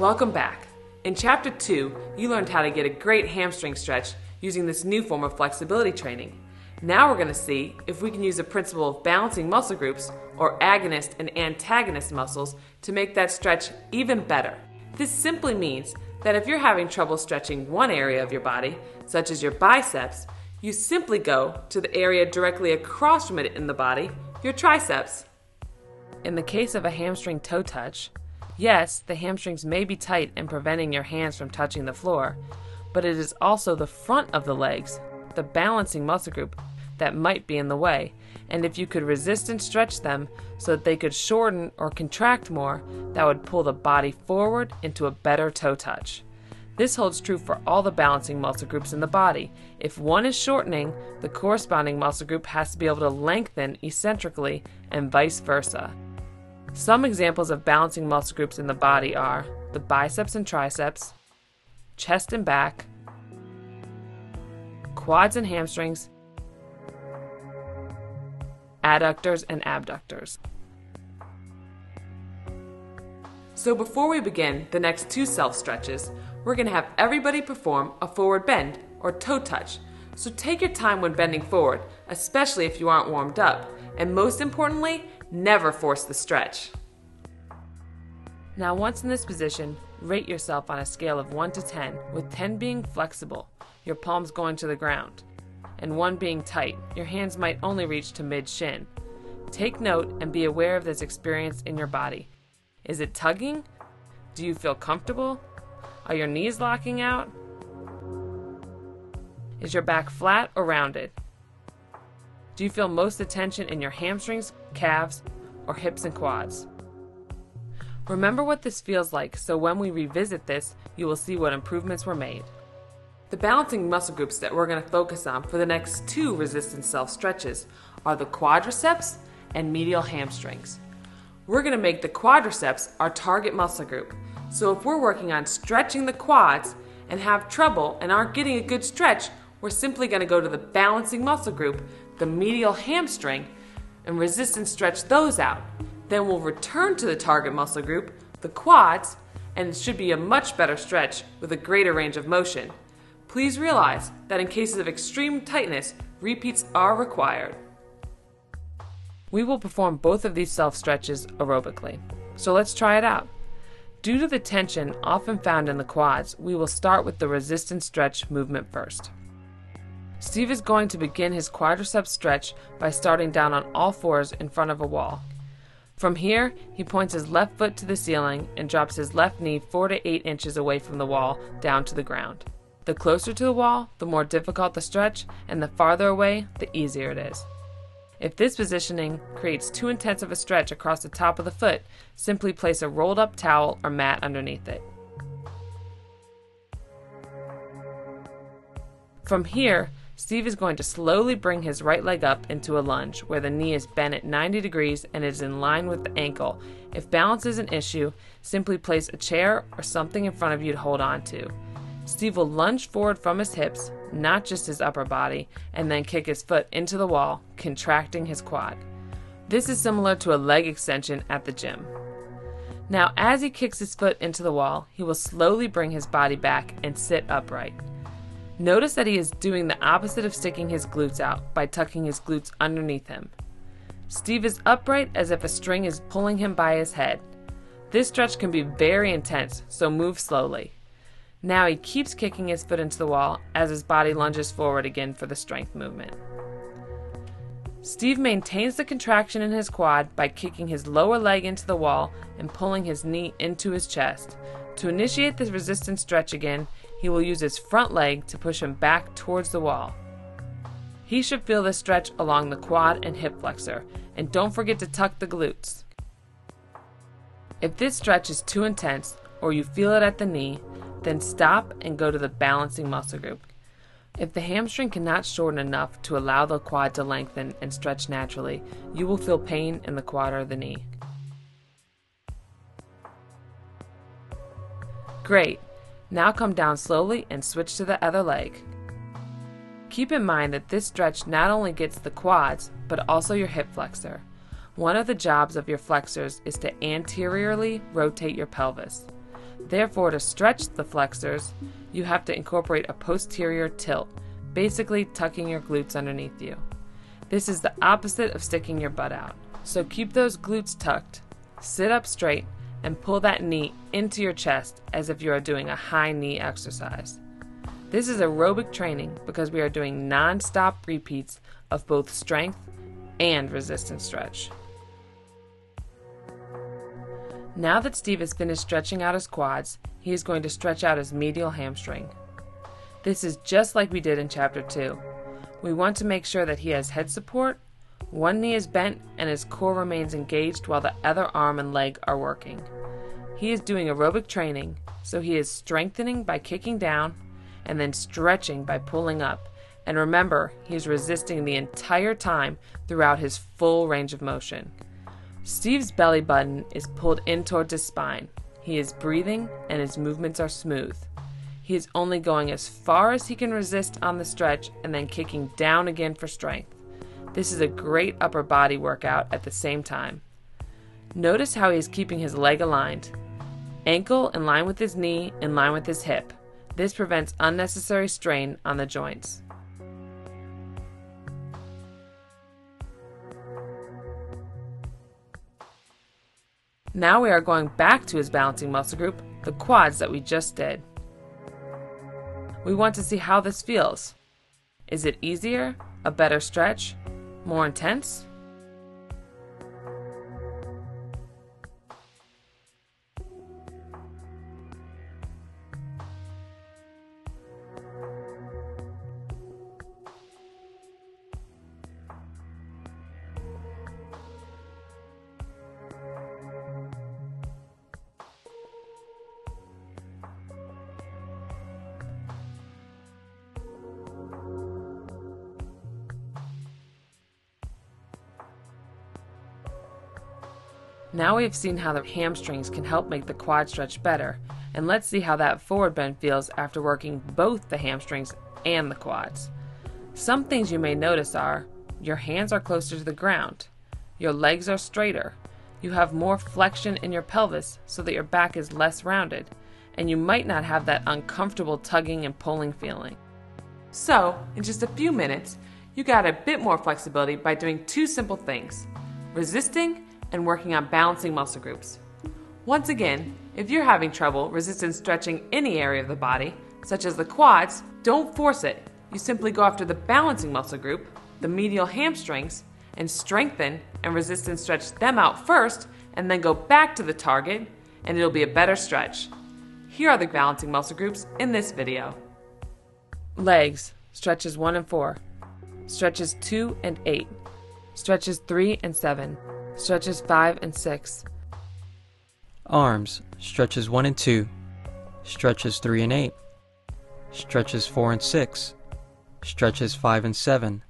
Welcome back. In Chapter 2, you learned how to get a great hamstring stretch using this new form of flexibility training. Now we're going to see if we can use the principle of balancing muscle groups, or agonist and antagonist muscles, to make that stretch even better. This simply means that if you're having trouble stretching one area of your body, such as your biceps, you simply go to the area directly across from it in the body, your triceps. In the case of a hamstring toe touch, yes, the hamstrings may be tight and preventing your hands from touching the floor, but it is also the front of the legs, the balancing muscle group, that might be in the way, and if you could resist and stretch them so that they could shorten or contract more, that would pull the body forward into a better toe touch. This holds true for all the balancing muscle groups in the body. If one is shortening, the corresponding muscle group has to be able to lengthen eccentrically and vice versa. Some examples of balancing muscle groups in the body are the biceps and triceps, chest and back, quads and hamstrings, adductors and abductors. So before we begin the next two self stretches, we're going to have everybody perform a forward bend or toe touch. So take your time when bending forward, especially if you aren't warmed up, and most importantly, never force the stretch. Now once in this position, rate yourself on a scale of 1 to 10, with 10 being flexible, your palms going to the ground, and 1 being tight, your hands might only reach to mid-shin. Take note and be aware of this experience in your body. Is it tugging? Do you feel comfortable? Are your knees locking out? Is your back flat or rounded? Do you feel most of the tension in your hamstrings, calves, or hips and quads? Remember what this feels like, so when we revisit this, you will see what improvements were made. The balancing muscle groups that we're going to focus on for the next two resistance self stretches are the quadriceps and medial hamstrings. We're going to make the quadriceps our target muscle group. So if we're working on stretching the quads and have trouble and aren't getting a good stretch, we're simply going to go to the balancing muscle group, the medial hamstring, and resist and stretch those out. Then we'll return to the target muscle group, the quads, and it should be a much better stretch with a greater range of motion. Please realize that in cases of extreme tightness, repeats are required. We will perform both of these self stretches aerobically. So let's try it out. Due to the tension often found in the quads, we will start with the resistance stretch movement first. Steve is going to begin his quadriceps stretch by starting down on all fours in front of a wall. From here, he points his left foot to the ceiling and drops his left knee 4 to 8 inches away from the wall down to the ground. The closer to the wall, the more difficult the stretch, and the farther away, the easier it is. If this positioning creates too intense of a stretch across the top of the foot, simply place a rolled up towel or mat underneath it. From here, Steve is going to slowly bring his right leg up into a lunge where the knee is bent at 90 degrees and is in line with the ankle. If balance is an issue, simply place a chair or something in front of you to hold on to. Steve will lunge forward from his hips, not just his upper body, and then kick his foot into the wall, contracting his quad. This is similar to a leg extension at the gym. Now, as he kicks his foot into the wall, he will slowly bring his body back and sit upright. Notice that he is doing the opposite of sticking his glutes out by tucking his glutes underneath him. Steve is upright as if a string is pulling him by his head. This stretch can be very intense, so move slowly. Now he keeps kicking his foot into the wall as his body lunges forward again for the strength movement. Steve maintains the contraction in his quad by kicking his lower leg into the wall and pulling his knee into his chest. To initiate this resistance stretch again, he will use his front leg to push him back towards the wall. He should feel this stretch along the quad and hip flexor, and don't forget to tuck the glutes. If this stretch is too intense, or you feel it at the knee, then stop and go to the balancing muscle group. If the hamstring cannot shorten enough to allow the quad to lengthen and stretch naturally, you will feel pain in the quad or the knee. Great! Now come down slowly and switch to the other leg. Keep in mind that this stretch not only gets the quads, but also your hip flexor. One of the jobs of your flexors is to anteriorly rotate your pelvis. Therefore, to stretch the flexors, you have to incorporate a posterior tilt, basically tucking your glutes underneath you. This is the opposite of sticking your butt out. So keep those glutes tucked, sit up straight, and pull that knee into your chest as if you are doing a high knee exercise. This is aerobic training because we are doing non-stop repeats of both strength and resistance stretch. Now that Steve has finished stretching out his quads, he is going to stretch out his medial hamstring. This is just like we did in Chapter 2. We want to make sure that he has head support, one knee is bent, and his core remains engaged while the other arm and leg are working. He is doing aerobic training, so he is strengthening by kicking down and then stretching by pulling up. And remember, he is resisting the entire time throughout his full range of motion. Steve's belly button is pulled in towards his spine. He is breathing and his movements are smooth. He is only going as far as he can resist on the stretch and then kicking down again for strength. This is a great upper body workout at the same time. Notice how he is keeping his leg aligned. Ankle in line with his knee, in line with his hip. This prevents unnecessary strain on the joints. Now we are going back to his balancing muscle group, the quads that we just did. We want to see how this feels. Is it easier, a better stretch, more intense? Now we have seen how the hamstrings can help make the quad stretch better, and let's see how that forward bend feels after working both the hamstrings and the quads. Some things you may notice are, your hands are closer to the ground, your legs are straighter, you have more flexion in your pelvis so that your back is less rounded, and you might not have that uncomfortable tugging and pulling feeling. So, in just a few minutes, you got a bit more flexibility by doing two simple things: resisting and working on balancing muscle groups. Once again, if you're having trouble resistance stretching any area of the body, such as the quads, don't force it. You simply go after the balancing muscle group, the medial hamstrings, and strengthen and resistance stretch them out first, and then go back to the target, and it'll be a better stretch. Here are the balancing muscle groups in this video. Legs, stretches 1 and 4, stretches 2 and 8, stretches 3 and 7, stretches 5 and 6. Arms, stretches 1 and 2, stretches 3 and 8, stretches 4 and 6, stretches 5 and 7,